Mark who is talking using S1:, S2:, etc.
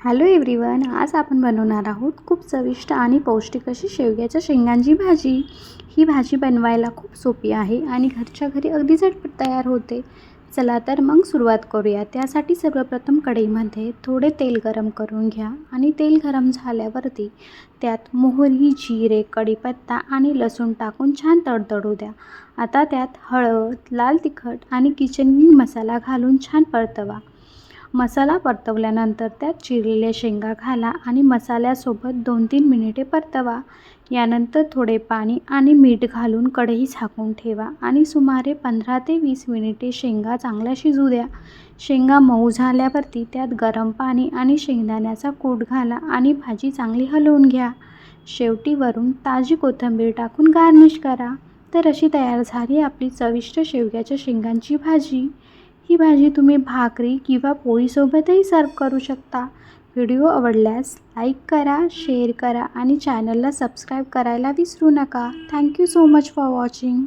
S1: Hello everyone, आज आपण बनवणार आहोत खूप चविष्ट आणि पौष्टिक अशी शेवग्याच्या शेंगांची भाजी। ही भाजी बनवायला खूप सोपी आहे आणि घरच्या घरी अगदी झटपट तयार होते। चला तर मग सुरुवात करूया। त्यासाठी सर्वप्रथम कढईमध्ये थोडे तेल गरम करून घ्या आणि तेल गरम झाल्यावरती त्यात मोहरी, जिरे, कढीपत्ता आणि लसूण टाकून छान तडतडू द्या। आता त्यात हळद, लाल तिखट आणि किचन किंग मसाला घालून छान परतवा। मसाला परतवल्यानंतर त्यात चिरलेल्या शेंगा घाला आणि मसाल्यासोबत 2-3 मिनिटे परतवा। यानंतर थोडे पाणी आणि मीठ घालून कढई झाकून ठेवा आणि सुमारे 15 ते 20 मिनिटे शेंगा चांगल्या शिजू द्या। शेंगा मऊ झाल्यावरती त्यात गरम पाणी आणि शेंगदाण्याचा कूट घाला आणि भाजी चांगली हलवून घ्या। शेवटी वरून ताजी कोथिंबीर टाकून गार्निश करा। तर अशी तयार झाली आपली चविष्ट शेवग्याच्या शेंगांची भाजी। ही भाजी तुम्ही भाकरी किंवा पोळीसोबतही सर्व करू शकता। व्हिडिओ आवडल्यास लाईक करा, शेअर करा आणि चॅनलला सबस्क्राईब करायला विसरू नका। Thank you so much for watching.